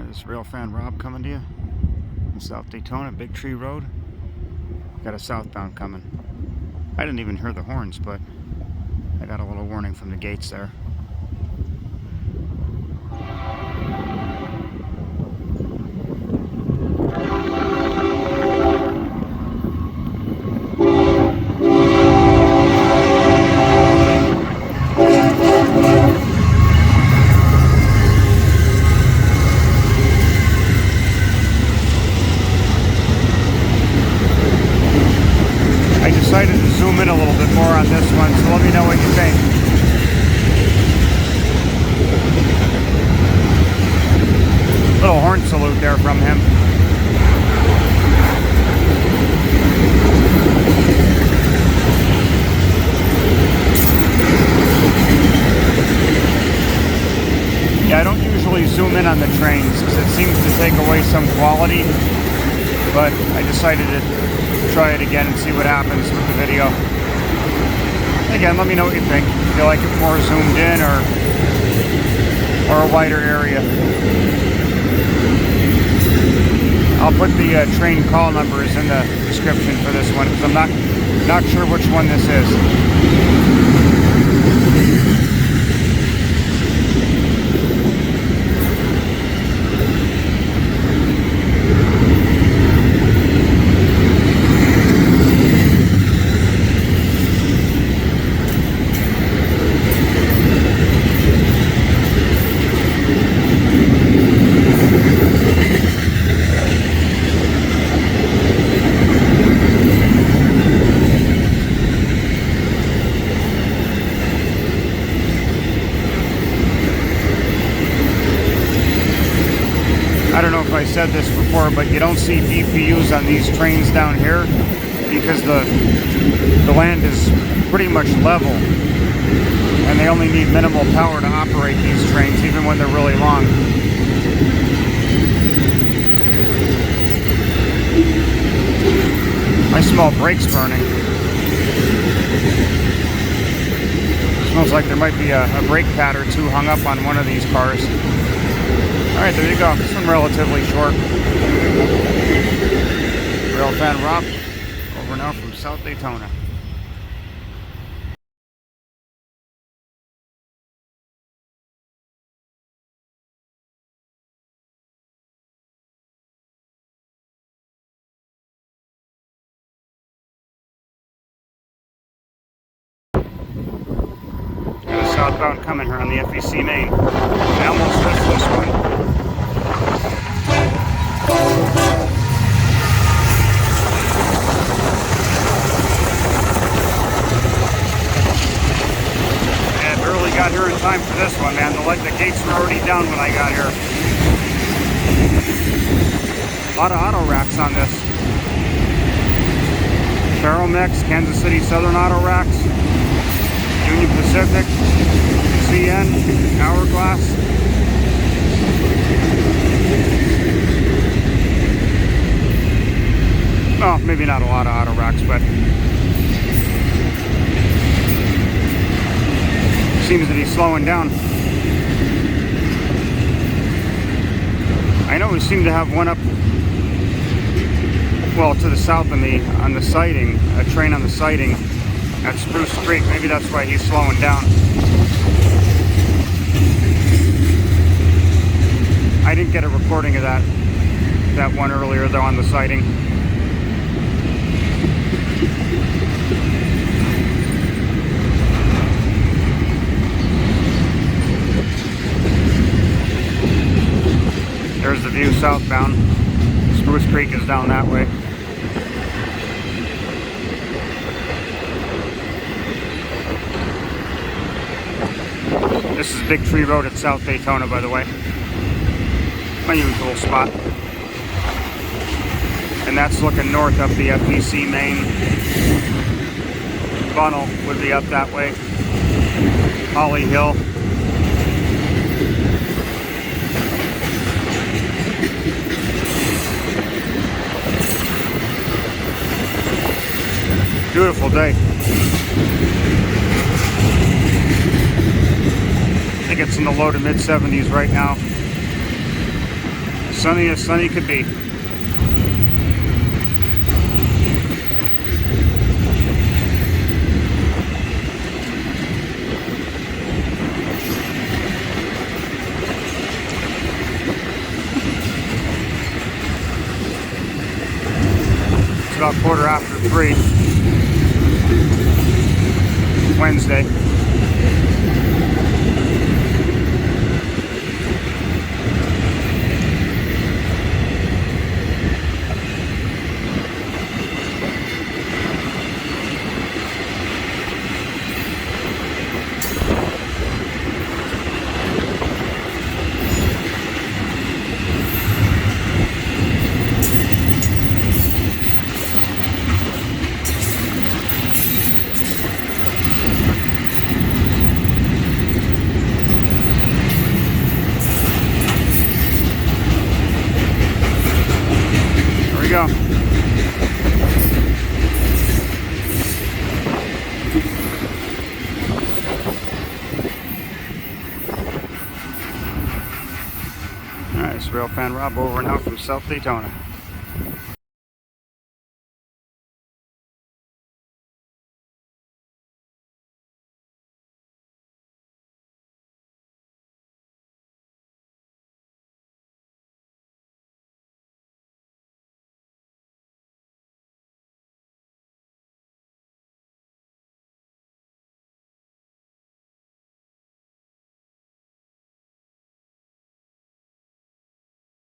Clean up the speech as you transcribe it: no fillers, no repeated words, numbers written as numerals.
This is RailFan Rob coming to you in South Daytona, Big Tree Road. Got a southbound coming. I didn't even hear the horns, but I got a little warning from the gates there. I decided to zoom in a little bit more on this one, so let me know what you think. Little horn salute there from him. Yeah, I don't usually zoom in on the trains because it seems to take away some quality, but I decided to try it again and see what happens with the video. Again, let me know what you think. Do you like it more zoomed in or a wider area? I'll put the train call numbers in the description for this one because I'm not sure which one this is. I don't know if I said this before, but you don't see DPUs on these trains down here because the land is pretty much level and they only need minimal power to operate these trains even when they're really long. I smell brakes burning. Smells like there might be a brake pad or two hung up on one of these cars. Alright, there you go. This one relatively short. RailFan Rob, over now from South Daytona. Got a southbound coming here on the FEC main. I almost missed this one. Got here in time for this one, man. The gates were already down when I got here. A lot of auto racks on this. Ferromex, Kansas City Southern auto racks, Union Pacific, CN, Hourglass. Oh, maybe not a lot of auto racks, but seems to be slowing down. I know we seem to have one up, well, to the south on the siding, a train on the siding at Spruce Creek. Maybe that's why he's slowing down. I didn't get a recording of that one earlier though on the siding. There's the view southbound. Spruce Creek is down that way. This is Big Tree Road at South Daytona, by the way. My usual spot. And that's looking north up the FEC main. Funnel would be up that way. Holly Hill. Beautiful day. I think it's in the low to mid 70s right now. Sunny as sunny could be. It's about 3:15. Wednesday. Go. Alright, it's RailFan Rob over and out from South Daytona.